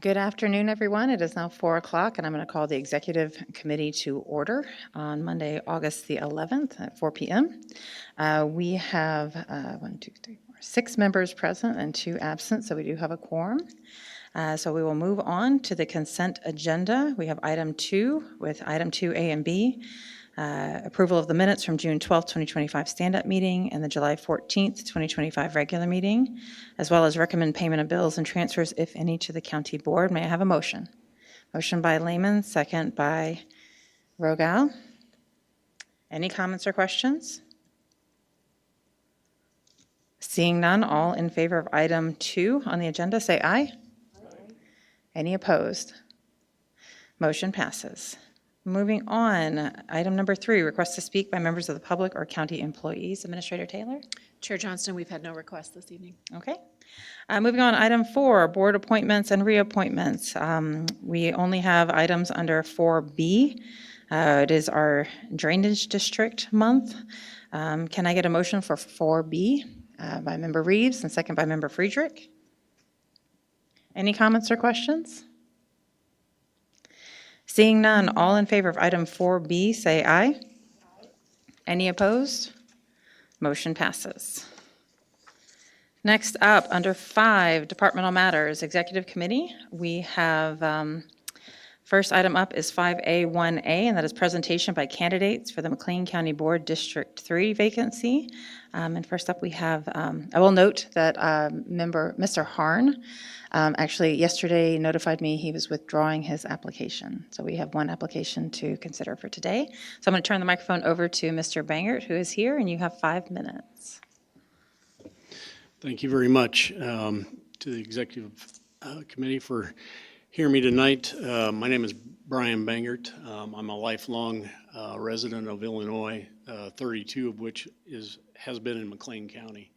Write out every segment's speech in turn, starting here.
Good afternoon, everyone. It is now 4 o'clock, and I'm going to call the Executive Committee to order on Monday, August the 11th at 4 p.m. We have 6 members present and 2 absent, so we do have a quorum. So we will move on to the consent agenda. We have item 2 with item 2A and B. Approval of the minutes from June 12th, 2025 stand-up meeting and the July 14th, 2025 regular meeting, as well as recommend payment of bills and transfers, if any, to the county board. May I have a motion? Motion by Lehman, second by Rogal. Any comments or questions? Seeing none, all in favor of item 2 on the agenda, say aye. Any opposed? Motion passes. Moving on, item number 3, request to speak by members of the public or county employees. Administrator Taylor? Chair Johnston, we've had no requests this evening. Okay. Moving on, item 4, board appointments and reappointments. We only have items under 4B. It is our drainage district month. Can I get a motion for 4B by member Reeves and second by member Friedrich? Any comments or questions? Seeing none, all in favor of item 4B, say aye. Any opposed? Motion passes. Next up, under 5, departmental matters, executive committee. We have, first item up is 5A1A, and that is presentation by candidates for the McLean County Board District 3 vacancy. And first up, we have, I will note that member Mr. Harn actually yesterday notified me he was withdrawing his application. So we have one application to consider for today. So I'm going to turn the microphone over to Mr. Bangert, who is here, and you have 5 minutes. Thank you very much to the Executive Committee for hearing me tonight. My name is Brian Bangert. I'm a lifelong resident of Illinois, 32 of which has been in McLean County.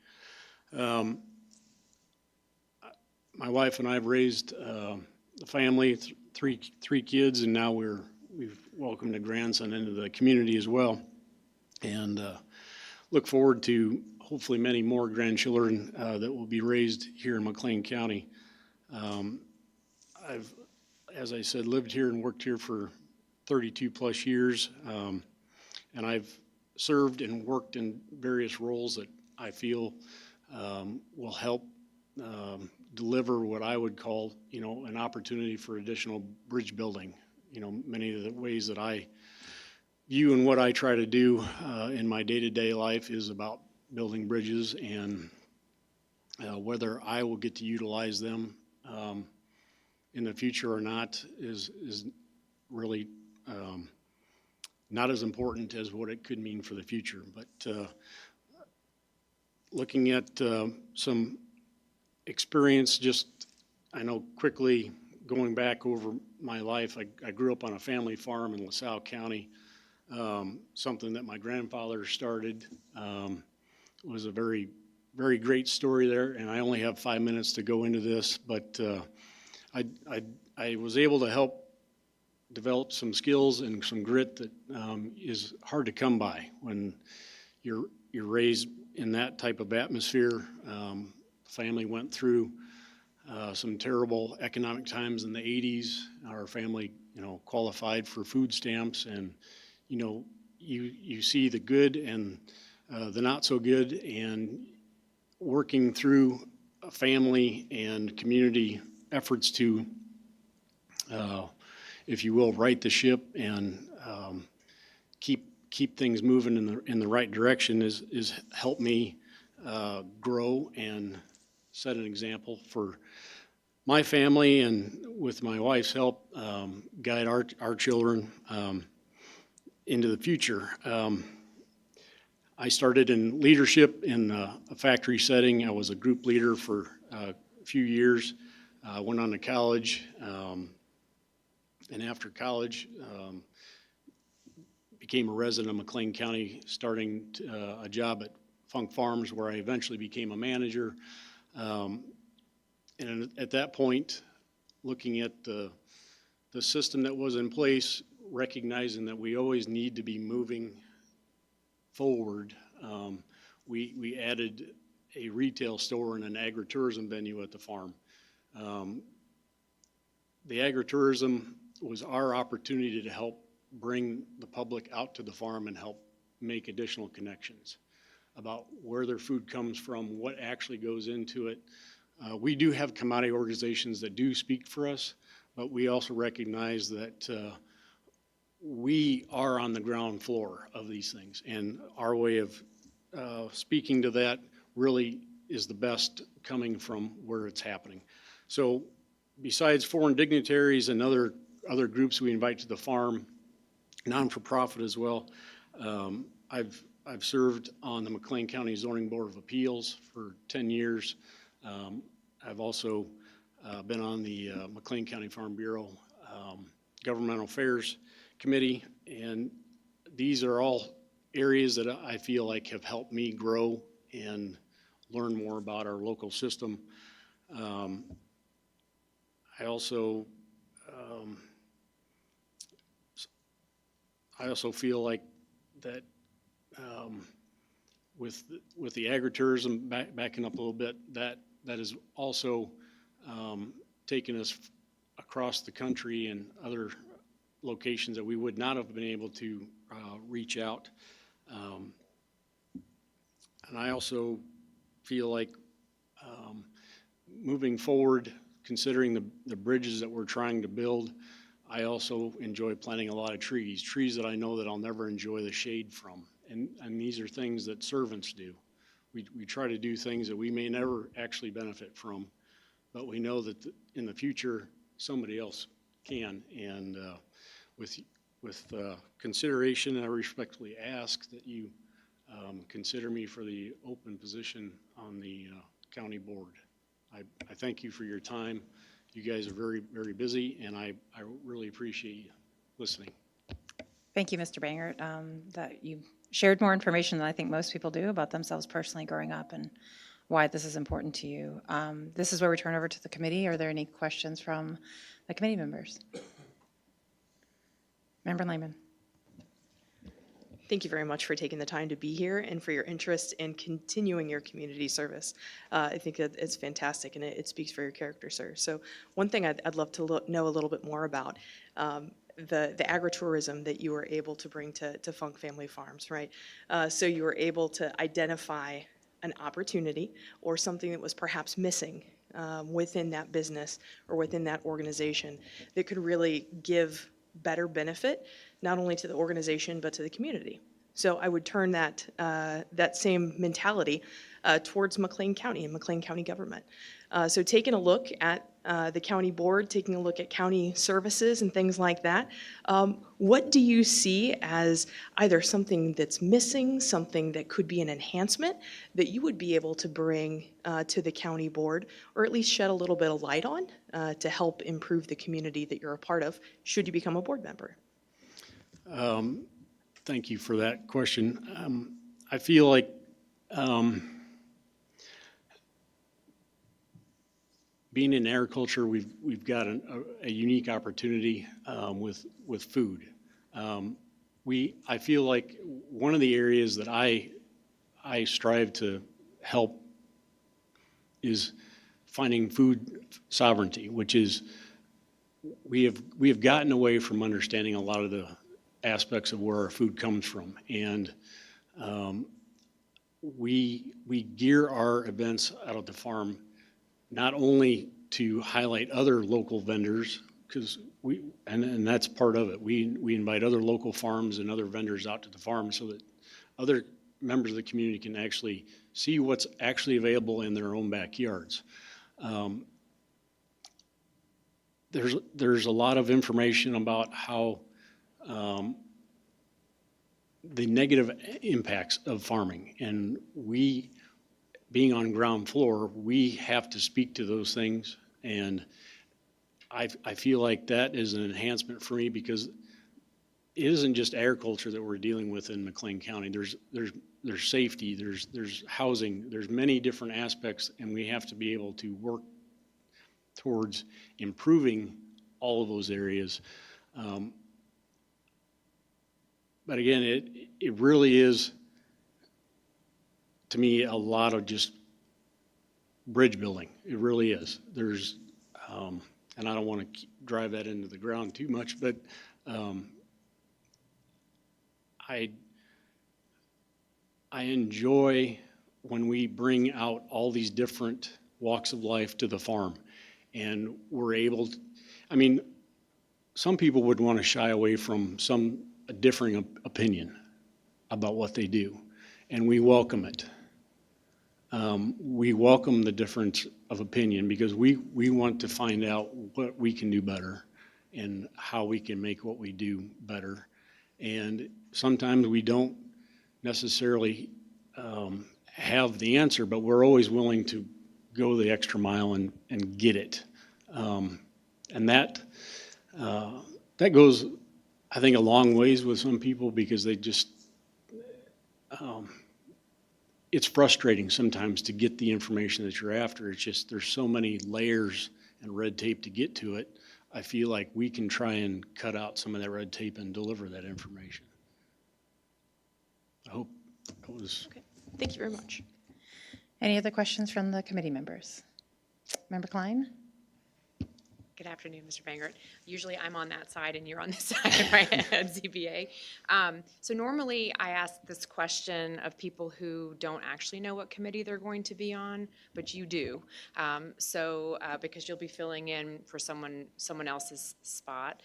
My wife and I have raised a family, three kids, and now we've welcomed a grandson into the community as well, and look forward to hopefully many more grandchildren that will be raised here in McLean County. I've, as I said, lived here and worked here for 32 plus years, and I've served and worked in various roles that I feel will help deliver what I would call, an opportunity for additional bridge building. Many of the ways that I view and what I try to do in my day-to-day life is about building bridges, and whether I will get to utilize them in the future or not is really not as important as what it could mean for the future. But looking at some experience, I know quickly going back over my life, I grew up on a family farm in LaSalle County, something that my grandfather started. It was a very, very great story there, and I only have 5 minutes to go into this, but I was able to help develop some skills and some grit that is hard to come by when you're raised in that type of atmosphere. Family went through some terrible economic times in the 80s. Our family, qualified for food stamps, and you see the good and the not so good, and working through a family and community efforts to, if you will, right the ship and keep things moving in the right direction is helped me grow and set an example for my family, and with my wife's help, guide our children into the future. I started in leadership in a factory setting. I was a group leader for a few years. Went on to college, and after college, became a resident of McLean County, starting a job at Funk Farms, where I eventually became a manager. And at that point, looking at the system that was in place, recognizing that we always need to be moving forward, we added a retail store and an agritourism venue at the farm. the agritourism was our opportunity to help bring the public out to the farm and help make additional connections about where their food comes from, what actually goes into it. We do have commodity organizations that do speak for us, but we also recognize that we are on the ground floor of these things, and our way of speaking to that really is the best coming from where it's happening. So besides foreign dignitaries and other groups we invite to the farm, non-for-profit as well, I've served on the McLean County Zoning Board of Appeals for 10 years. I've also been on the McLean County Farm Bureau Governmental Affairs Committee, and these are all areas that I feel like have helped me grow and learn more about our local system. I also feel like that with the agritourism, backing up a little bit, that has also taken us across the country and other locations that we would not have been able to reach out. And I also feel like moving forward, considering the bridges that we're trying to build, I also enjoy planting a lot of trees that I know that I'll never enjoy the shade from. And these are things that servants do. We try to do things that we may never actually benefit from, but we know that in the future, somebody else can. And with consideration, I respectfully ask that you consider me for the open position on the county board. I thank you for your time. You guys are very, very busy, and I really appreciate you listening. Thank you, Mr. Bangert, that you shared more information than I think most people do about themselves personally growing up and why this is important to you. This is where we turn over to the committee. Are there any questions from the committee members? Member Lehman. Thank you very much for taking the time to be here and for your interest in continuing your community service. I think that it's fantastic, and it speaks for your character, sir. So one thing I'd love to know a little bit more about, the agritourism that you were able to bring to Funk Family Farms, right? So you were able to identify an opportunity or something that was perhaps missing within that business or within that organization that could really give better benefit, not only to the organization, but to the community. So I would turn that same mentality towards McLean County and McLean County government. So taking a look at the county board, taking a look at county services and things like that, what do you see as either something that's missing, something that could be an enhancement that you would be able to bring to the county board, or at least shed a little bit of light on to help improve the community that you're a part of, should you become a board member? Thank you for that question. I feel like being in agriculture, we've got a unique opportunity with food. I feel like one of the areas that I strive to help is finding food sovereignty, which is we have gotten away from understanding a lot of the aspects of where our food comes from, and we gear our events out at the farm not only to highlight other local vendors, because and that's part of it. We invite other local farms and other vendors out to the farm so that other members of the community can actually see what's actually available in their own backyards. There's a lot of information about how the negative impacts of farming, and we, being on ground floor, we have to speak to those things, and I feel like that is an enhancement for me, because it isn't just agriculture that we're dealing with in McLean County. There's safety, there's housing, there's many different aspects, and we have to be able to work towards improving all of those areas. But again, it really is, to me, a lot of just bridge building. It really is. There's and I don't want to drive that into the ground too much, but I enjoy when we bring out all these different walks of life to the farm, and we're able to, I mean, some people would want to shy away from a differing opinion about what they do, and we welcome it. We welcome the difference of opinion because we want to find out what we can do better and how we can make what we do better. And sometimes we don't necessarily have the answer, but we're always willing to go the extra mile and get it. And that goes, I think, a long ways with some people because they just, it's frustrating sometimes to get the information that you're after. It's just, there's so many layers and red tape to get to it. I feel like we can try and cut out some of that red tape and deliver that information. I hope that was. Okay, thank you very much. Any other questions from the committee members? Member Klein? Good afternoon, Mr. Bangert. Usually I'm on that side and you're on this side, right, at ZBA. So normally I ask this question of people who don't actually know what committee they're going to be on, but you do. Because you'll be filling in for someone else's spot,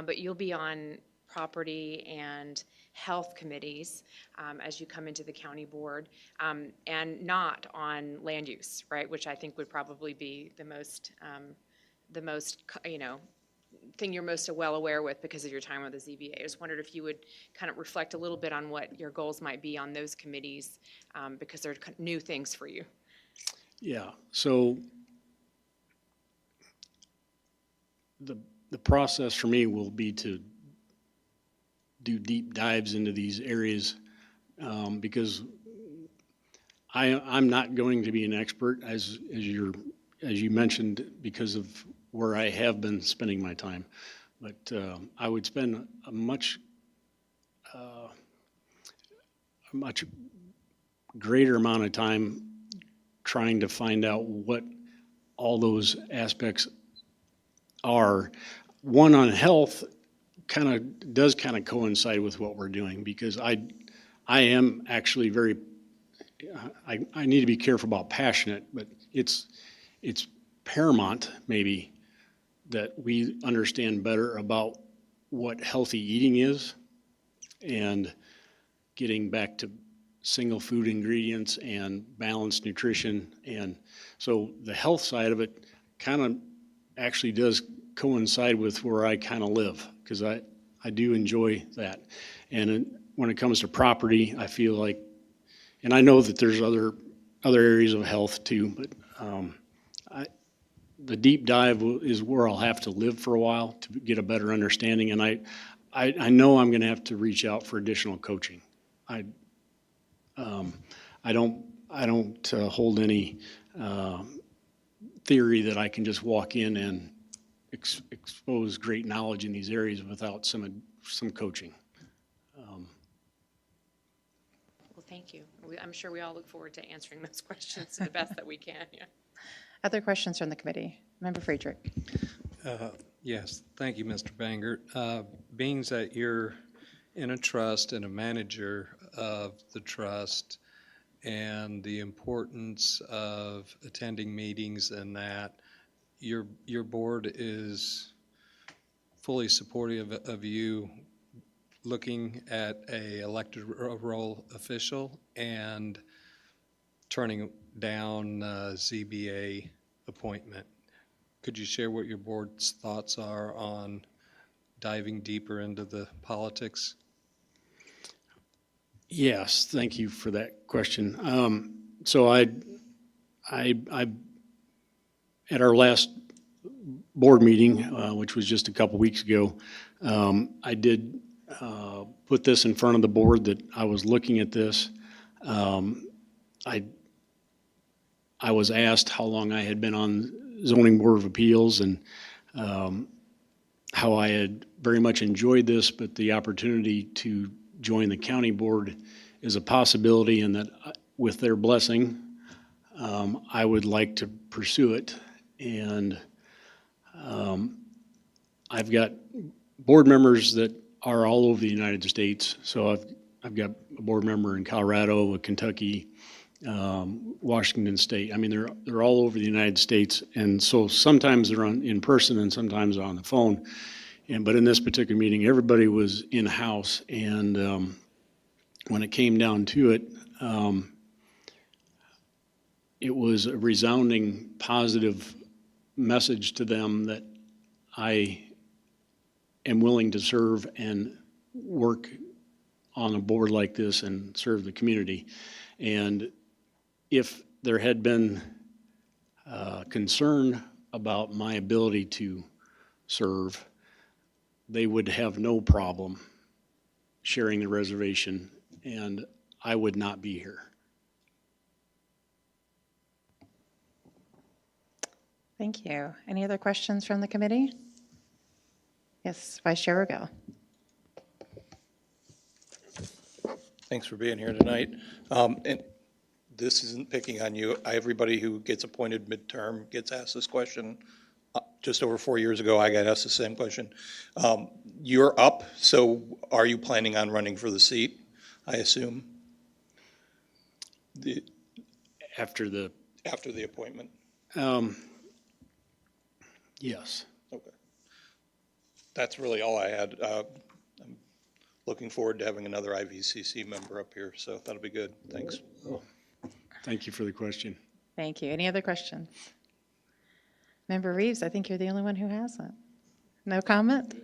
but you'll be on property and health committees as you come into the county board, and not on land use, right, which I think would probably be the most, thing you're most well aware with because of your time with the ZBA. I just wondered if you would kind of reflect a little bit on what your goals might be on those committees, because they're new things for you. Yeah, so the process for me will be to do deep dives into these areas because I'm not going to be an expert as you mentioned because of where I have been spending my time, but I would spend a much greater amount of time trying to find out what all those aspects are. One on health does coincide with what we're doing because I am actually very, I need to be careful about passionate, but it's paramount maybe that we understand better about what healthy eating is and getting back to single food ingredients and balanced nutrition. And so the health side of it kind of actually does coincide with where I kind of live because I do enjoy that. And when it comes to property, I feel like, and I know that there's other areas of health too, but the deep dive is where I'll have to live for a while to get a better understanding. And I know I'm going to have to reach out for additional coaching. I don't hold any theory that I can just walk in and expose great knowledge in these areas without some coaching. Well, thank you. I'm sure we all look forward to answering those questions to the best that we can. Yeah. Other questions from the committee? Member Friedrich? Yes, thank you, Mr. Bangert. Being that you're in a trust and a manager of the trust and the importance of attending meetings and that, your board is fully supportive of you looking at a elected role official and turning down ZBA appointment. Could you share what your board's thoughts are on diving deeper into the politics? Yes, thank you for that question. So I at our last board meeting, which was just a couple weeks ago, I did put this in front of the board that I was looking at this. I was asked how long I had been on Zoning Board of Appeals and how I had very much enjoyed this, but the opportunity to join the county board is a possibility, and that with their blessing, I would like to pursue it. And I've got board members that are all over the United States. So I've got a board member in Colorado, Kentucky, Washington State. I mean, they're all over the United States. And so sometimes they're in person and sometimes on the phone. But in this particular meeting, everybody was in-house. And when it came down to it, it was a resounding positive message to them that I am willing to serve and work on a board like this and serve the community. And if there had been concern about my ability to serve, they would have no problem sharing the reservation, and I would not be here. Thank you. Any other questions from the committee? Yes, Vice Chair Rogel. Thanks for being here tonight. And this isn't picking on you. Everybody who gets appointed midterm gets asked this question. Just over 4 years ago, I got asked the same question. You're up, so are you planning on running for the seat, I assume, After the, after the appointment? yes. Okay. That's really all I had. I'm looking forward to having another IVCC member up here, so that'll be good. Thanks. Thank you for the question. Thank you. Any other questions? Member Reeves, I think you're the only one who hasn't. No comment?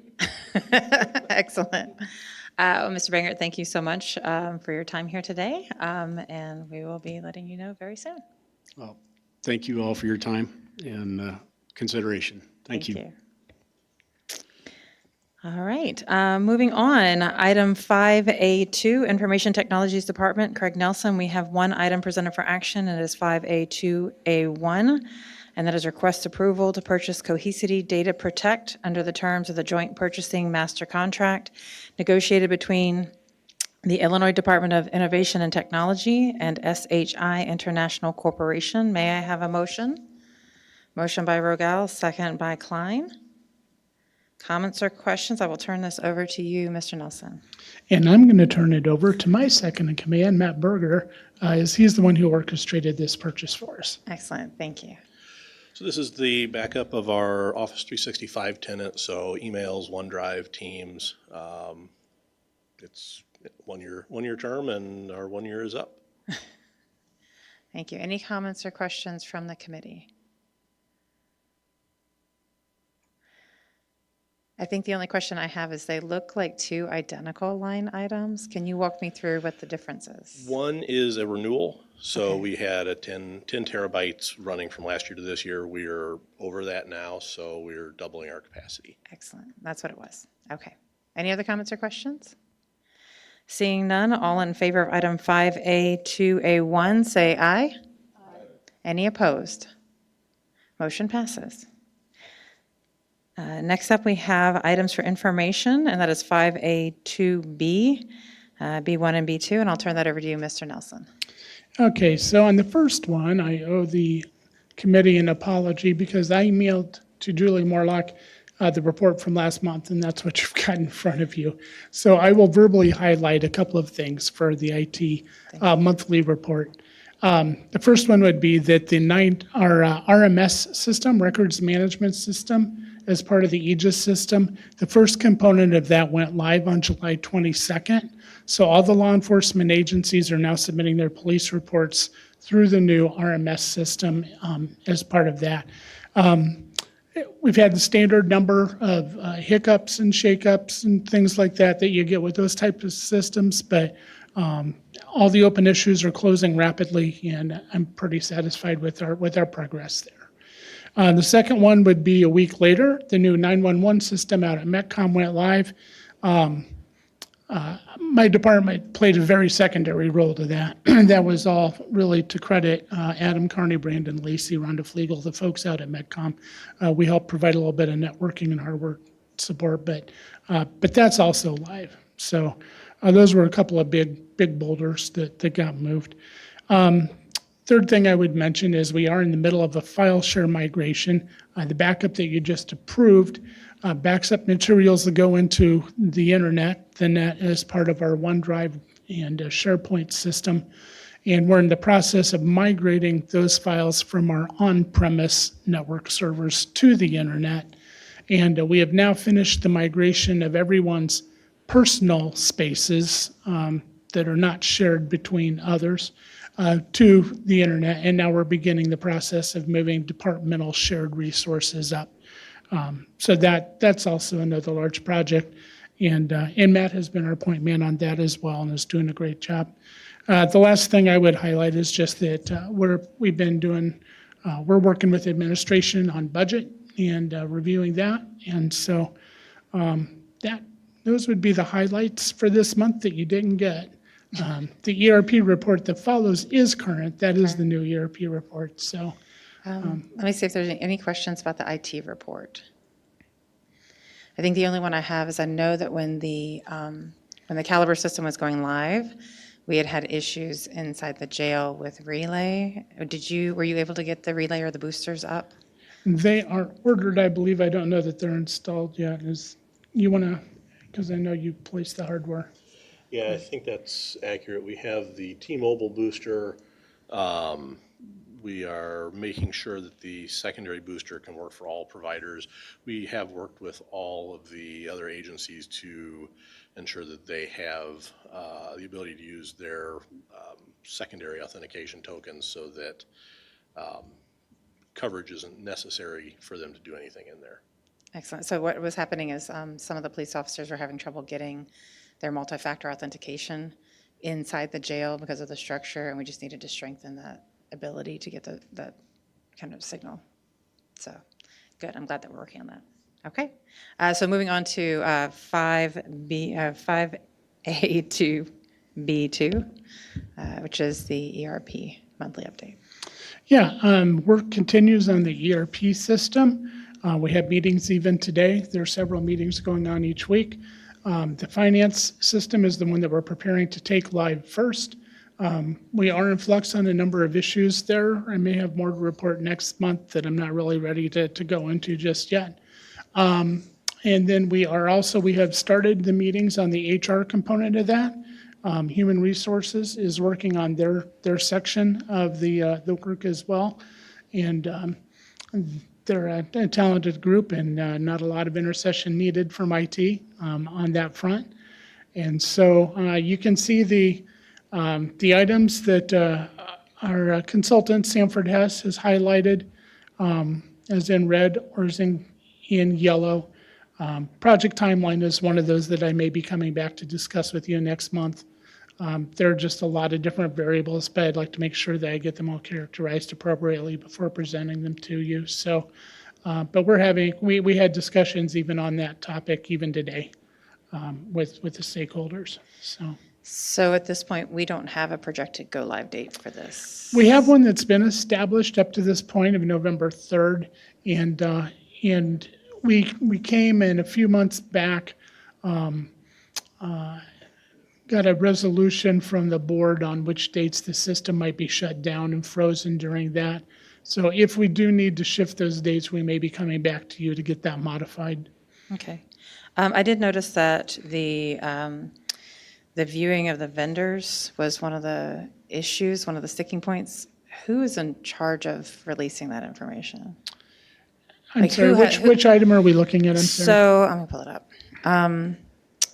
Excellent. Mr. Bangert, thank you so much for your time here today, and we will be letting you know very soon. Well, thank you all for your time and consideration. Thank you. All right, moving on, item 5A2, Information Technologies Department, Craig Nelson. We have one item presented for action, and it is 5A2A1, and that is request approval to purchase Cohesity Data Protect under the terms of the Joint Purchasing Master Contract negotiated between the Illinois Department of Innovation and Technology and SHI International Corporation. May I have a motion? Motion by Rogel, second by Klein. Comments or questions? I will turn this over to you, Mr. Nelson. And I'm going to turn it over to my second in command, Matt Berger, as he's the one who orchestrated this purchase for us. Excellent, thank you. So this is the backup of our Office 365 tenant, so emails, OneDrive, Teams. It's one year term, and our 1 year is up. Thank you. Any comments or questions from the committee? I think the only question I have is they look like two identical line items. Can you walk me through what the difference is? One is a renewal, so Okay. we had a 10 terabytes running from last year to this year. We are over that now, so we're doubling our capacity. Excellent, that's what it was. Okay. Any other comments or questions? Seeing none, all in favor of item 5A2A1, say aye. Any opposed? Motion passes. Next up, we have items for information, and that is 5A2B, B1 and B2, and I'll turn that over to you, Mr. Nelson. Okay, so on the first one, I owe the committee an apology because I emailed to Julie Morlock the report from last month, and that's what you've got in front of you. So I will verbally highlight a couple of things for the IT monthly report. The first one would be that our RMS system, records management system, as part of the Aegis system, the first component of that went live on July 22nd. So all the law enforcement agencies are now submitting their police reports through the new RMS system as part of that. We've had the standard number of hiccups and shakeups and things like that that you get with those types of systems, but all the open issues are closing rapidly, and I'm pretty satisfied with our progress there. The second one would be a week later. The new 911 system out at METCOM went live. My department played a very secondary role to that. That was all really to credit Adam Carney, Brandon Lacey, Rhonda Flegel, the folks out at METCOM. We helped provide a little bit of networking and hardware support, but that's also live. So those were a couple of big boulders that got moved. Third thing I would mention is we are in the middle of a file share migration. The backup that you just approved backs up materials that go into the internet, the net, as part of our OneDrive and SharePoint system. And we're in the process of migrating those files from our on-premise network servers to the internet. And we have now finished the migration of everyone's personal spaces that are not shared between others to the internet. And now we're beginning the process of moving departmental shared resources up. So that's also another large project. And Matt has been our point man on that as well and is doing a great job. The last thing I would highlight is just that we're working with administration on budget and reviewing that. And so those would be the highlights for this month that you didn't get. The ERP report that follows is current. That is the new ERP report. So Let me see if there's any questions about the IT report. I think the only one I have is I know that when the Caliber system was going live, we had issues inside the jail with relay. Were you able to get the relay or the boosters up? they are ordered, I believe. I don't know that they're installed yet. Because I know you placed the hardware. Yeah, I think that's accurate. We have the T-Mobile booster. We are making sure that the secondary booster can work for all providers. We have worked with all of the other agencies to ensure that they have the ability to use their secondary authentication tokens so that coverage isn't necessary for them to do anything in there. Excellent. So what was happening is some of the police officers were having trouble getting their multi-factor authentication inside the jail because of the structure, and we just needed to strengthen that ability to get that kind of signal. So, good. I'm glad that we're working on that. Okay. So moving on to 5A to B2, which is the ERP monthly update. Yeah, work continues on the ERP system. We have meetings even today. There are several meetings going on each week. The finance system is the one that we're preparing to take live first. We are in flux on a number of issues there. I may have more to report next month that I'm not really ready to go into just yet. And then we have started the meetings on the HR component of that. Human Resources is working on their section of the work as well. And they're a talented group and not a lot of intercession needed from IT on that front. And so you can see the items that our consultant, Sanford Hess, has highlighted as in red or as in yellow. Project timeline is one of those that I may be coming back to discuss with you next month. There are just a lot of different variables, but I'd like to make sure that I get them all characterized appropriately before presenting them to you. So, but we had discussions even on that topic even today with the stakeholders. So at this point, we don't have a projected go-live date for this. We have one that's been established up to this point of November 3rd, and we came in a few months back, got a resolution from the board on which dates the system might be shut down and frozen during that. So if we do need to shift those dates, we may be coming back to you to get that modified. Okay. I did notice that the viewing of the vendors was one of the issues, one of the sticking points. Who is in charge of releasing that information? I'm Like, sorry, which item are we looking at? I'm sorry. So, I'm gonna pull it up.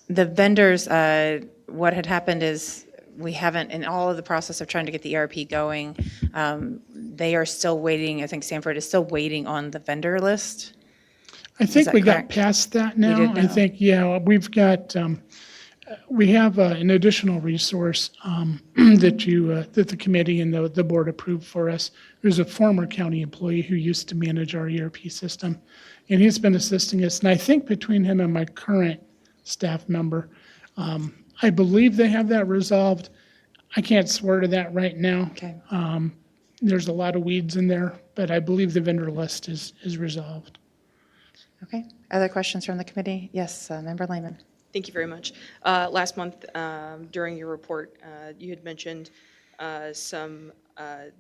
The vendors, what had happened is we haven't, in all of the process of trying to get the ERP going, they are still waiting. I think Sanford is still waiting on the vendor list. I think that we got correct? past that now. did I now? think, yeah, we have an additional resource that the committee and the board approved for us. There's a former county employee who used to manage our ERP system, and he's been assisting us. And I think between him and my current staff member, I believe they have that resolved. I can't swear to that right now. Okay. There's a lot of weeds in there, but I believe the vendor list is resolved. Okay. Other questions from the committee? Yes, Member Lehman. Thank you very much. Last month, during your report, you had mentioned some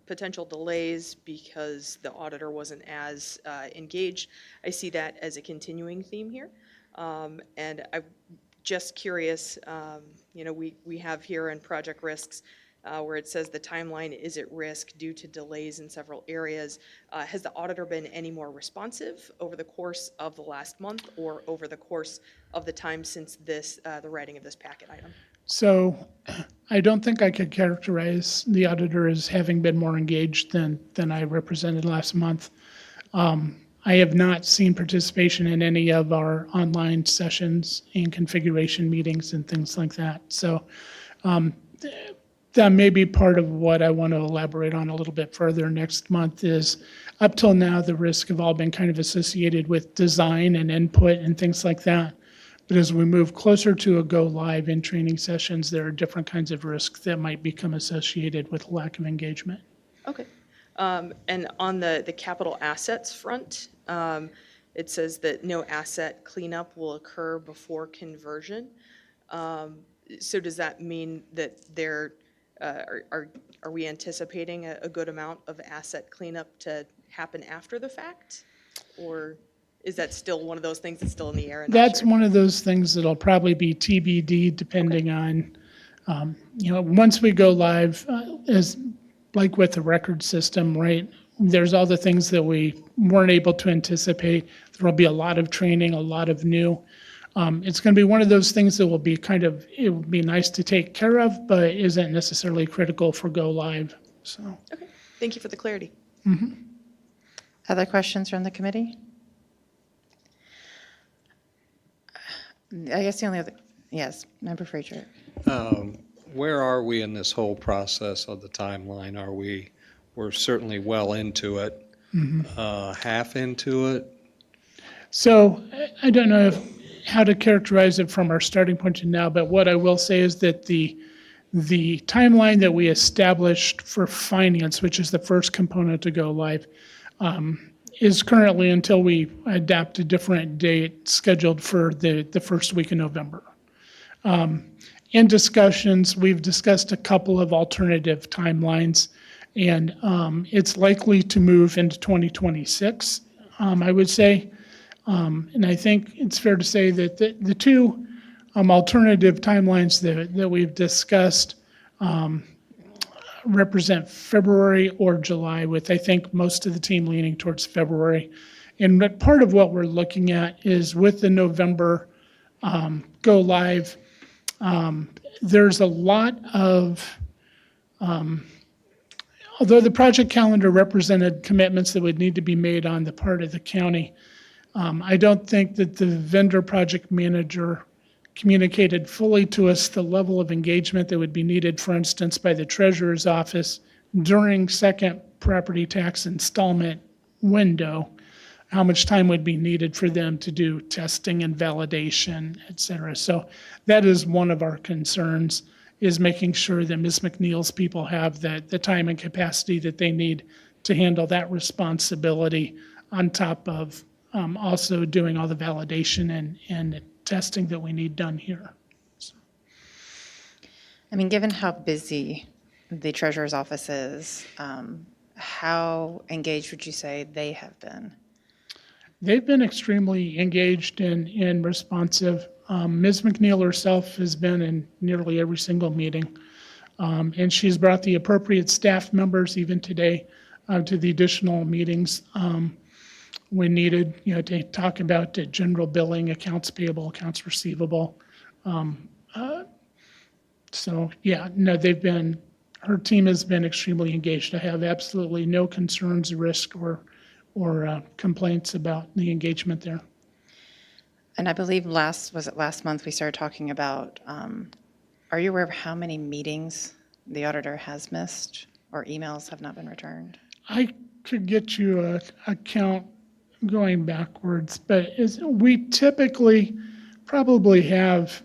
potential delays because the auditor wasn't as engaged. I see that as a continuing theme here. And I'm just curious, we have here in project risks where it says the timeline is at risk due to delays in several areas. Has the auditor been any more responsive over the course of the last month or over the course of the time since the writing of this packet item? So I don't think I could characterize the auditor as having been more engaged than I represented last month. I have not seen participation in any of our online sessions and configuration meetings and things like that. So that may be part of what I want to elaborate on a little bit further next month is up till now, the risks have all been kind of associated with design and input and things like that. But as we move closer to a go live in training sessions, there are different kinds of risks that might become associated with lack of engagement. Okay. And on the capital assets front, it says that no asset cleanup will occur before conversion. So does that mean that are we anticipating a good amount of asset cleanup to happen after the fact? Or is that still one of those things that's still in the air? and not That's sure? one of those things that'll probably be TBD depending on, once we go live, as like with the record system, right? There's all the things that we weren't able to anticipate. There'll be a lot of training, a lot of new. It's going to be one of those things that will be it would be nice to take care of, but isn't necessarily critical for go live. So, Okay, thank you for the clarity. Other questions from the committee? I guess the only other, yes, Member Frazier. Where are we in this whole process of the timeline? We're certainly well into it, half into it? So I don't know how to characterize it from our starting point to now, but what I will say is that the timeline that we established for finance, which is the first component to go live, is currently until we adapt a different date scheduled for the first week in November. In discussions, we've discussed a couple of alternative timelines, and it's likely to move into 2026, I would say. And I think it's fair to say that the two alternative timelines that we've discussed represent February or July, with I think most of the team leaning towards February. And part of what we're looking at is with the November go live, there's a lot of, although the project calendar represented commitments that would need to be made on the part of the county, I don't think that the vendor project manager communicated fully to us the level of engagement that would be needed, for instance, by the treasurer's office during second property tax installment window, how much time would be needed for them to do testing and validation, et cetera. So that is one of our concerns, is making sure that Ms. McNeil's people have the time and capacity that they need to handle that responsibility, on top of also doing all the validation and testing that we need done here. I mean, given how busy the treasurer's office is, how engaged would you say they have been? They've been extremely engaged and responsive. Ms. McNeil herself has been in nearly every single meeting, and she's brought the appropriate staff members even today to the additional meetings when needed, to talk about general billing, accounts payable, accounts receivable. So yeah, no, her team has been extremely engaged. I have absolutely no concerns, risk, or complaints about the engagement there. And I believe last month, we started talking about, are you aware of how many meetings the auditor has missed or emails have not been returned? I could get you a count going backwards, but we typically probably have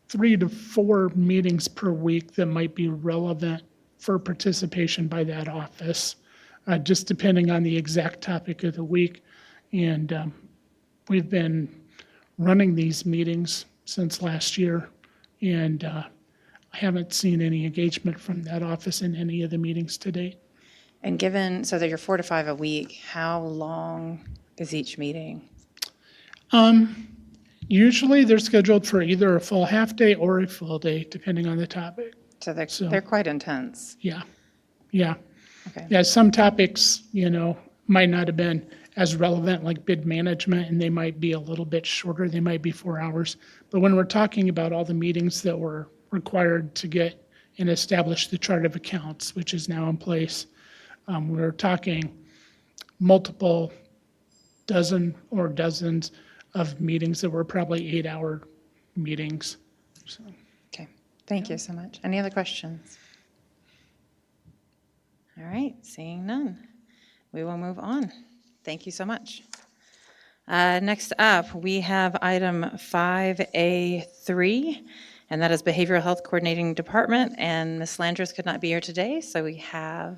3 to 4 meetings per week that might be relevant for participation by that office, just depending on the exact topic of the week. And we've been running these meetings since last year, and I haven't seen any engagement from that office in any of the meetings to date. And given, so that you're 4 to 5 a week, how long is each meeting? Usually they're scheduled for either a full half-day or a full day, depending on the topic. So they're, So- they're quite intense. Yeah, yeah. Okay. Yeah, some topics, might not have been as relevant, like bid management, and they might be a little bit shorter. They might be 4 hours. But when we're talking about all the meetings that were required to get and establish the chart of accounts, which is now in place, we're talking multiple dozens of meetings that were probably 8-hour meetings. Okay, thank you so much. Any other questions? All right, seeing none, we will move on. Thank you so much. Next up, we have item 5A3, and that is Behavioral Health Coordinating Department, and Ms. Landris could not be here today, so we have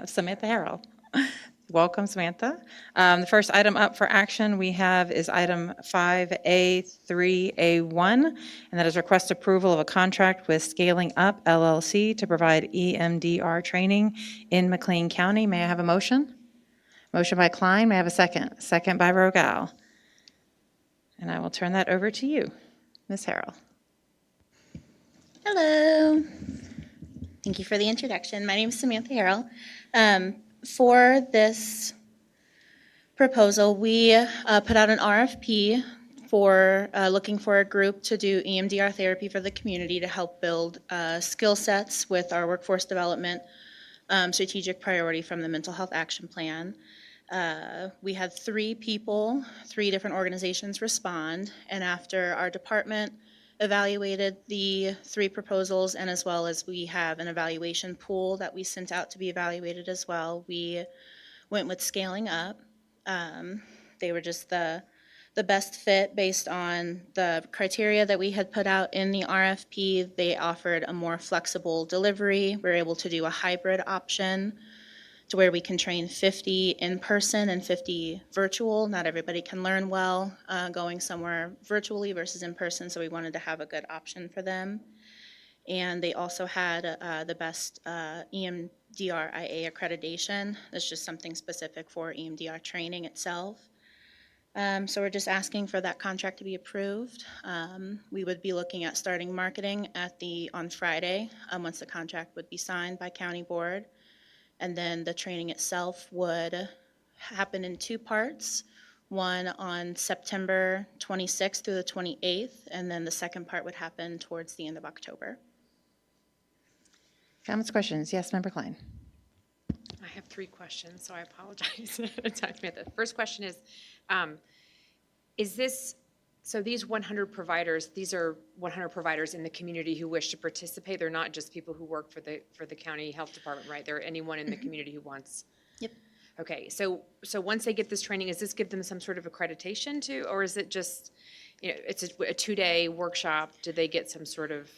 Samantha Harrell. Welcome, Samantha. The first item up for action we have is item 5A3A1, and that is request approval of a contract with Scaling Up LLC to provide EMDR training in McLean County. May I have a motion? Motion by Klein, may I have a second? Second by Rogal. And I will turn that over to you, Ms. Harrell. Hello. Thank you for the introduction. My name is Samantha Harrell. For this proposal, we put out an RFP for looking for a group to do EMDR therapy for the community to help build skill sets with our workforce development strategic priority from the Mental Health Action Plan. We had 3 people, 3 different organizations respond, and after our department evaluated the 3 proposals, and as well as we have an evaluation pool that we sent out to be evaluated as well, we went with Scaling Up. They were just the best fit based on the criteria that we had put out in the RFP. They offered a more flexible delivery. We're able to do a hybrid option to where we can train 50 in person and 50 virtual. Not everybody can learn well going somewhere virtually versus in person, so we wanted to have a good option for them. And they also had the best EMDRIA accreditation. That's just something specific for EMDR training itself. So we're just asking for that contract to be approved. We would be looking at starting marketing on Friday, once the contract would be signed by county board. And then the training itself would happen in 2 parts. One on September 26th through the 28th, and then the second part would happen towards the end of October. Comments, questions? Yes, Member Klein. I have 3 questions, so I apologize. The first question is this, so these 100 providers, these are 100 providers in the community who wish to participate? They're not just people who work for the county health department, right? They're anyone in the community who wants? Yep. Okay, so once they get this training, does this give them some sort of accreditation too? Or is it just, it's a 2-day workshop? Do they get some sort of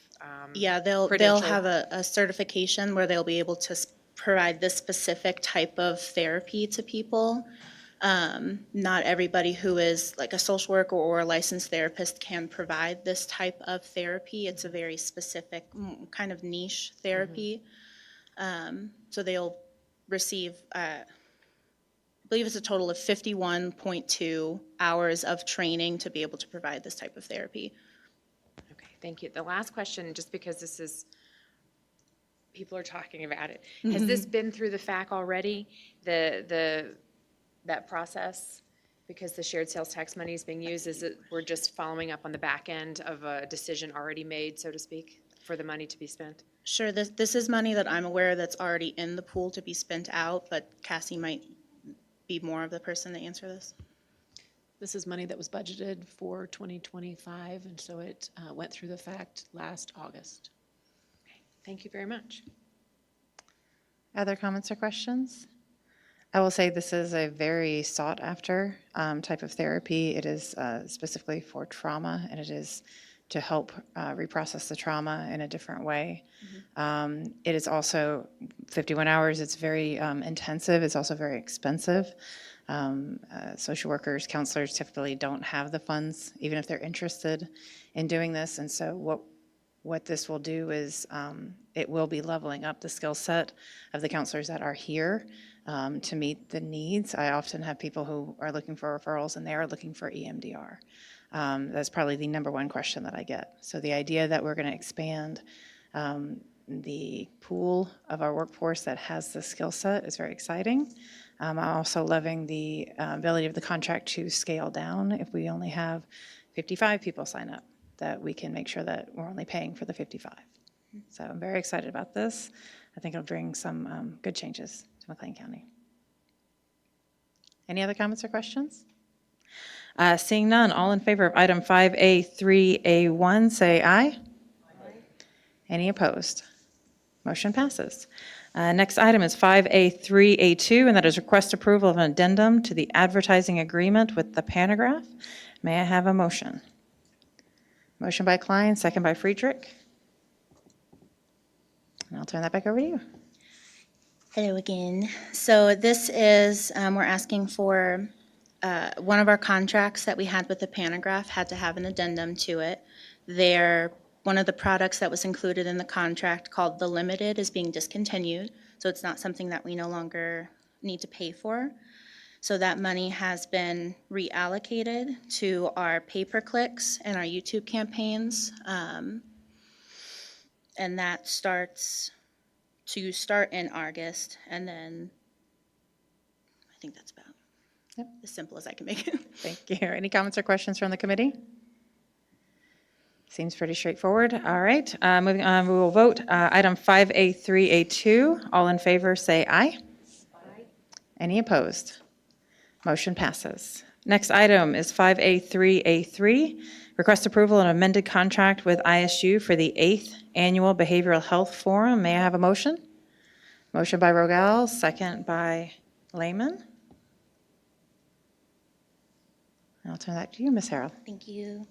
Yeah, they'll credential? have a certification where they'll be able to provide this specific type of therapy to people. Not everybody who is like a social worker or a licensed therapist can provide this type of therapy. It's a very specific kind of niche therapy. So they'll receive, I believe it's a total of 51.2 hours of training to be able to provide this type of therapy. Okay, thank you. The last question, just because this is, people are talking about it. Has this been through the FAC already, that process? Because the shared sales tax money is being used, is it, we're just following up on the back end of a decision already made, so to speak, for the money to be spent? Sure, this is money that I'm aware that's already in the pool to be spent out, but Cassie might be more of the person to answer this. This is money that was budgeted for 2025, and so it went through the FACT last August. Thank you very much. Other comments or questions? I will say this is a very sought-after type of therapy. It is specifically for trauma, and it is to help reprocess the trauma in a different way. It is also 51 hours. It's very intensive. It's also very expensive. Social workers, counselors typically don't have the funds, even if they're interested in doing this. And so what what this will do is it will be leveling up the skill set of the counselors that are here to meet the needs. I often have people who are looking for referrals and they are looking for EMDR. That's probably the number one question that I get. So the idea that we're going to expand the pool of our workforce that has the skill set is very exciting. I'm also loving the ability of the contract to scale down if we only have 55 people sign up, that we can make sure that we're only paying for the 55. So I'm very excited about this. I think it'll bring some good changes to McLean County. Any other comments or questions? Seeing none, all in favor of item 5A3A1, say aye. Any opposed? Motion passes. Next item is 5A3A2, and that is request approval of an addendum to the advertising agreement with the Panagraph. May I have a motion? Motion by Klein, second by Friedrich. And I'll turn that back over to you. Hello again. So this is, we're asking for, one of our contracts that we had with the Panagraph had to have an addendum to it. One of the products that was included in the contract called the Limited is being discontinued, so it's not something that we no longer need to pay for. So that money has been reallocated to our pay-per-clicks and our YouTube campaigns. And that starts in August, and then I think that's about as simple as I can make it. Thank you. Any comments or questions from the committee? Seems pretty straightforward. All right, moving on, we will vote. Item 5A3A2, all in favor say aye. Aye. Any opposed? Motion passes. Next item is 5A3A3, request approval of an amended contract with ISU for the 8th Annual Behavioral Health Forum. May I have a motion? Motion by Rogel, second by Lehman. I'll turn that to you, Ms. Harrell. Thank you.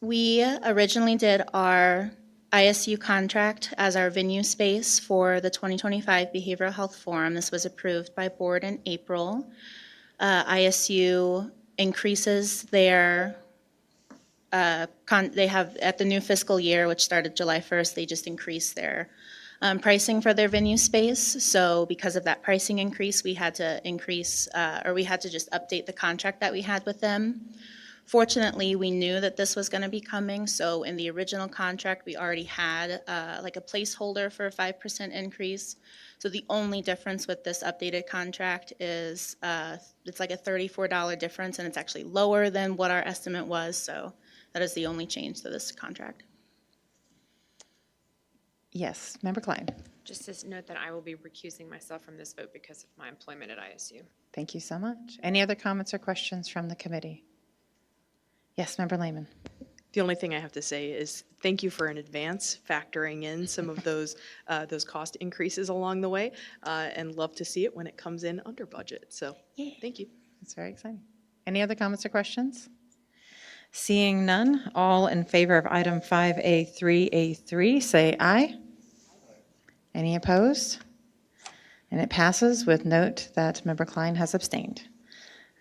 We originally did our ISU contract as our venue space for the 2025 Behavioral Health Forum. This was approved by board in April. ISU increases their, they have at the new fiscal year, which started July 1st, they just increased their pricing for their venue space. So because of that pricing increase, we had to increase, or we had to just update the contract that we had with them. Fortunately, we knew that this was going to be coming, so in the original contract, we already had like a placeholder for a 5% increase. So the only difference with this updated contract is it's like a $34 difference, and it's actually lower than what our estimate was, so that is the only change to this contract. Yes, Member Klein. Just to note that I will be recusing myself from this vote because of my employment at ISU. Thank you so much. Any other comments or questions from the committee? Yes, Member Lehman. The only thing I have to say is thank you for in advance factoring in some of those cost increases along the way, and love to see it when it comes in under budget. So thank you. That's very exciting. Any other comments or questions? Seeing none, all in favor of item 5A3A3, say aye. Any opposed? And it passes with note that Member Klein has abstained.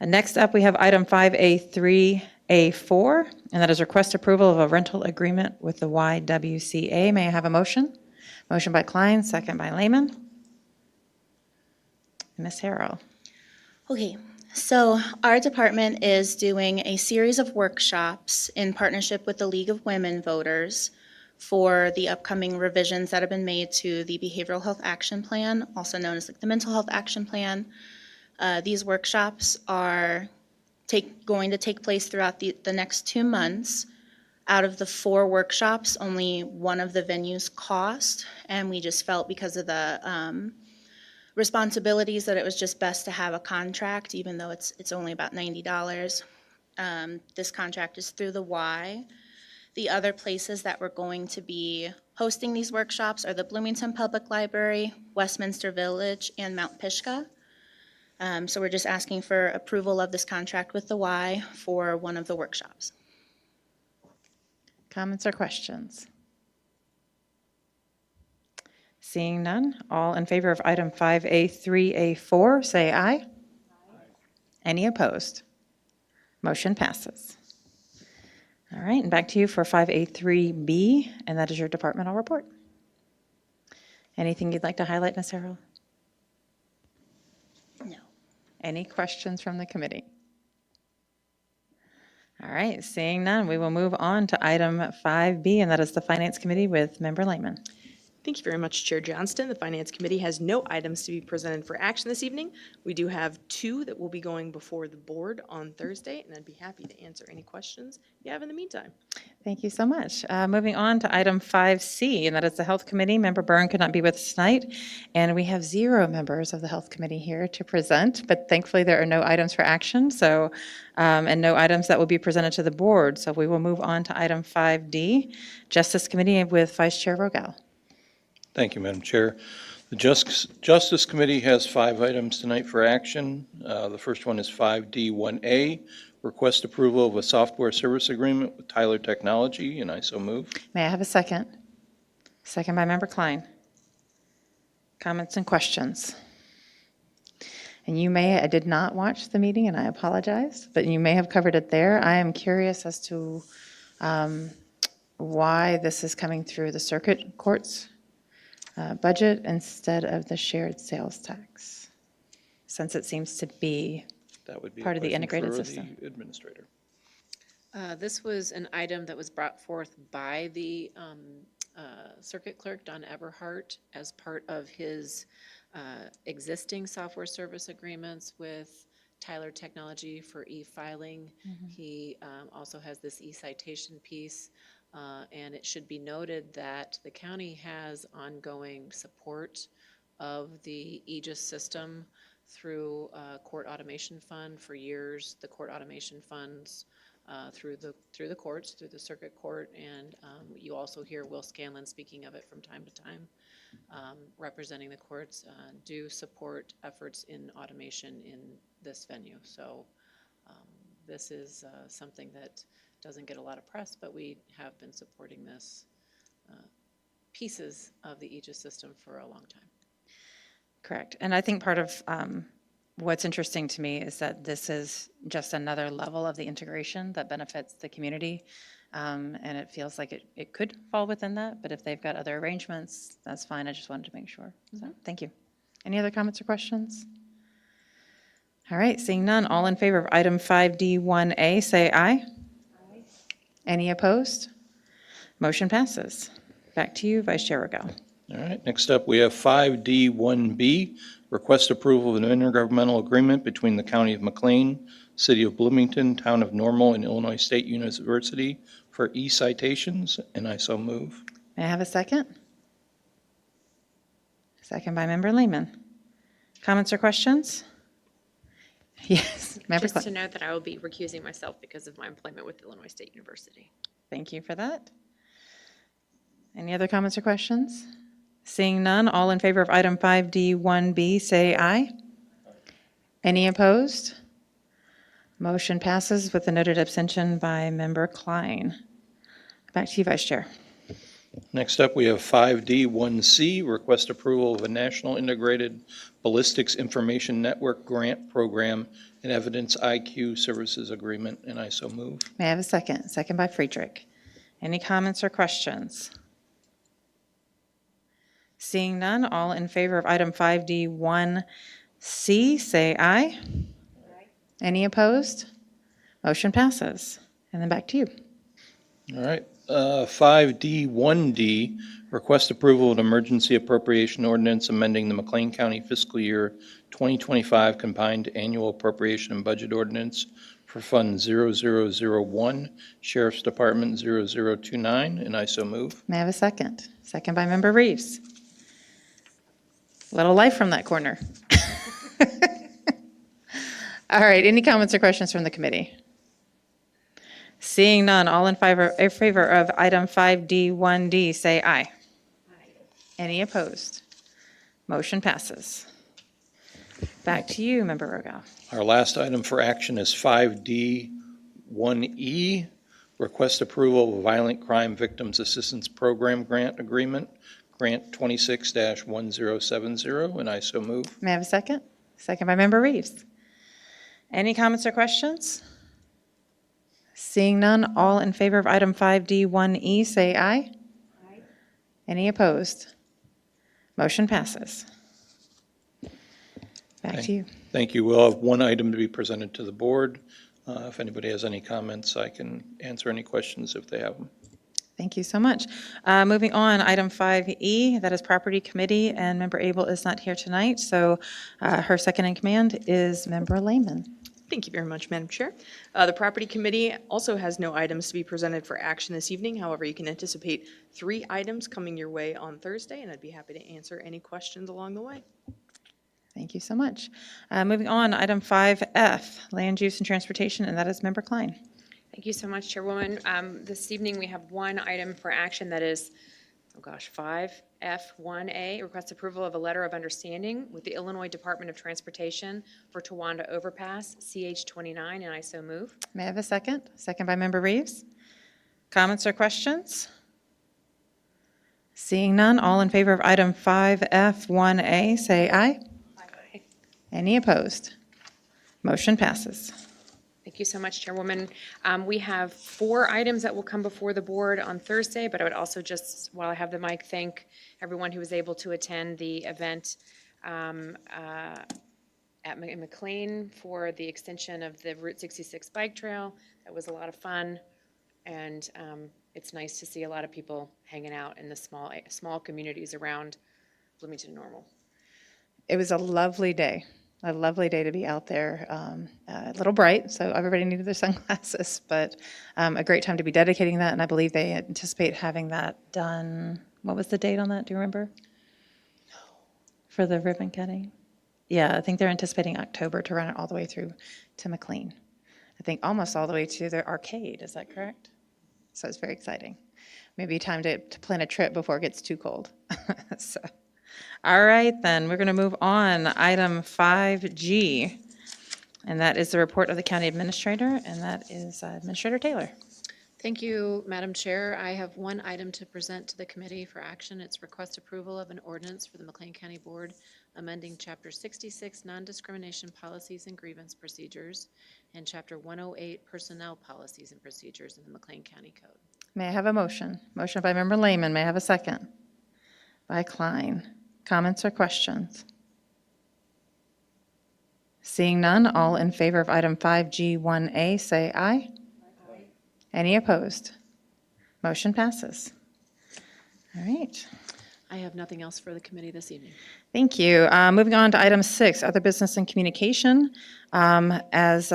And next up, we have item 5A3A4, and that is request approval of a rental agreement with the YWCA. May I have a motion? Motion by Klein, second by Lehman. Ms. Harrell. Okay, so our department is doing a series of workshops in partnership with the League of Women Voters for the upcoming revisions that have been made to the Behavioral Health Action Plan, also known as the Mental Health Action Plan. These workshops are going to take place throughout the next 2 months. Out of the 4 workshops, only one of the venues cost, and we just felt because of the responsibilities that it was just best to have a contract, even though it's only about $90. This contract is through the Y. The other places that we're going to be hosting these workshops are the Bloomington Public Library, Westminster Village, and Mount Pisgah. So we're just asking for approval of this contract with the Y for one of the workshops. Comments or questions? Seeing none, all in favor of item 5A3A4, say aye. Any opposed? Motion passes. All right, and back to you for 5A3B, and that is your departmental report. Anything you'd like to highlight, Ms. Harrell? No. Any questions from the committee? All right, seeing none, we will move on to item 5B, and that is the Finance Committee with Member Lehman. Thank you very much, Chair Johnston. The Finance Committee has no items to be presented for action this evening. We do have 2 that will be going before the board on Thursday, and I'd be happy to answer any questions you have in the meantime. Thank you so much. Moving on to item 5C, and that is the Health Committee. Member Byrne could not be with us tonight, and we have 0 members of the Health Committee here to present, but thankfully there are no items for action, so, and no items that will be presented to the board. So we will move on to item 5D, Justice Committee with Vice Chair Rogel. Thank you, Madam Chair. The Justice Committee has 5 items tonight for action. The first one is 5D1A, request approval of a software service agreement with Tyler Technology, and I so move. May I have a second? Second by Member Klein. Comments and questions? And I did not watch the meeting, and I apologize, but you may have covered it there. I am curious as to why this is coming through the circuit courts budget instead of the shared sales tax, since it seems to be That would be a part of the question integrated for system. the administrator. This was an item that was brought forth by the circuit clerk, Don Eberhart, as part of his existing software service agreements with Tyler Technology for e-filing. He also has this e-citation piece. And it should be noted that the county has ongoing support of the Aegis system through Court Automation Fund for years. The Court Automation Funds through the courts, through the circuit court, and you also hear Will Scanlon speaking of it from time to time, representing the courts, do support efforts in automation in this venue. So this is something that doesn't get a lot of press, but we have been supporting this pieces of the Aegis system for a long time. Correct. And I think part of what's interesting to me is that this is just another level of the integration that benefits the community. And it feels like it could fall within that, but if they've got other arrangements, that's fine. I just wanted to make sure. So, thank you. Any other comments or questions? All right, seeing none, all in favor of item 5D1A, say aye. Any opposed? Motion passes. Back to you, Vice Chair Rogel. All right, next up, we have 5D1B, request approval of an intergovernmental agreement between the County of McLean, City of Bloomington, Town of Normal, and Illinois State University for e-citations, and I so move. May I have a second? Second by Member Lehman. Comments or questions? Yes, Member Just to Clark. note that I will be recusing myself because of my employment with Illinois State University. Thank you for that. Any other comments or questions? Seeing none, all in favor of item 5D1B, say aye. Any opposed? Motion passes with a noted abstention by Member Klein. Back to you, Vice Chair. Next up, we have 5D1C, request approval of a National Integrated Ballistics Information Network Grant Program and Evidence IQ Services Agreement, and I so move. May I have a second? Second by Friedrich. Any comments or questions? Seeing none, all in favor of item 5D1C, say aye. Any opposed? Motion passes. And then back to you. All right, 5D1D, request approval of an emergency appropriation ordinance amending the McLean County fiscal year 2025 combined annual appropriation and budget ordinance for Fund 0001, Sheriff's Department 0029, and I so move. May I have a second? Second by Member Reeves. Little life from that corner. All right, any comments or questions from the committee? Seeing none, all in favor of item 5D1D, say aye. Any opposed? Motion passes. Back to you, Member Rogel. Our last item for action is 5D1E, request approval of a Violent Crime Victims Assistance Program Grant Agreement, Grant 26-1070, and I so move. May I have a second? Second by Member Reeves. Any comments or questions? Seeing none, all in favor of item 5D1E, say aye. Aye. Any opposed? Motion passes. Back to you. Thank you. We'll have one item to be presented to the board. If anybody has any comments, I can answer any questions if they have them. Thank you so much. Moving on, item 5E, that is Property Committee, and Member Abel is not here tonight, so her second in command is Member Lehman. Thank you very much, Madam Chair. The Property Committee also has no items to be presented for action this evening. However, you can anticipate 3 items coming your way on Thursday, and I'd be happy to answer any questions along the way. Thank you so much. Moving on, item 5F, Land Use and Transportation, and that is Member Klein. Thank you so much, Chairwoman. This evening, we have one item for action that is, 5F1A, request approval of a letter of understanding with the Illinois Department of Transportation for Towanda Overpass, CH29, and I so move. May I have a second? Second by Member Reeves. Comments or questions? Seeing none, all in favor of item 5F1A, say aye. Aye. Any opposed? Motion passes. Thank you so much, Chairwoman. We have 4 items that will come before the board on Thursday, but I would also just, while I have the mic, thank everyone who was able to attend the event in McLean for the extension of the Route 66 bike trail. That was a lot of fun, and it's nice to see a lot of people hanging out in the small communities around Bloomington Normal. It was a lovely day to be out there. A little bright, so everybody needed their sunglasses, but a great time to be dedicating that, and I believe they anticipate having that done. What was the date on that? Do you remember? No. For the ribbon cutting? Yeah, I think they're anticipating October to run it all the way through to McLean. I think almost all the way to the arcade, is that correct? So it's very exciting. Maybe time to plan a trip before it gets too cold. So. All right, then, we're going to move on. Item 5G, and that is the report of the county administrator, and that is Administrator Taylor. Thank you, Madam Chair. I have one item to present to the committee for action. It's request approval of an ordinance for the McLean County Board amending Chapter 66 Non-Discrimination Policies and Grievance Procedures and Chapter 108 Personnel Policies and Procedures in the McLean County Code. May I have a motion? Motion by Member Lehman. May I have a second? By Klein. Comments or questions? Seeing none, all in favor of item 5G1A, say aye. Aye. Any opposed? Motion passes. All right. I have nothing else for the committee this evening. Thank you. Moving on to item 6, other business and communication. As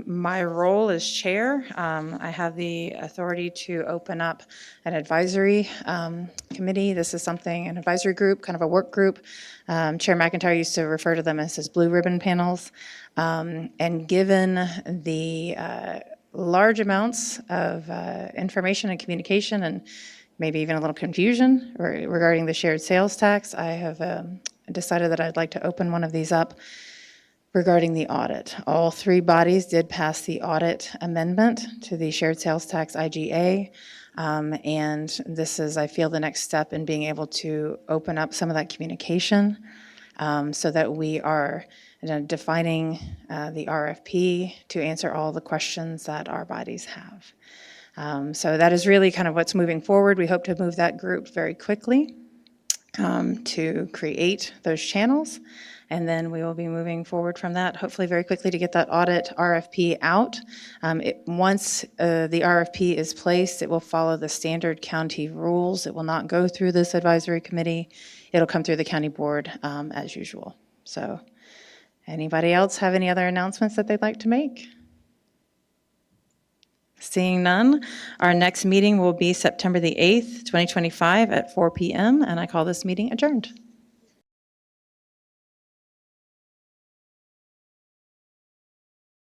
my role as chair, I have the authority to open up an advisory committee. This is something, an advisory group, kind of a work group. Chair McIntyre used to refer to them as his blue ribbon panels. And given the large amounts of information and communication and maybe even a little confusion regarding the shared sales tax, I have decided that I'd like to open one of these up regarding the audit. All 3 bodies did pass the audit amendment to the shared sales tax IGA, and this is, I feel, the next step in being able to open up some of that communication so that we are defining the RFP to answer all the questions that our bodies have. So that is really kind of what's moving forward. We hope to move that group very quickly to create those channels, and then we will be moving forward from that, hopefully very quickly, to get that audit RFP out. Once the RFP is placed, it will follow the standard county rules. It will not go through this advisory committee. It'll come through the county board as usual. So anybody else have any other announcements that they'd like to make? Seeing none, our next meeting will be September the 8th, 2025 at 4 p.m., and I call this meeting adjourned.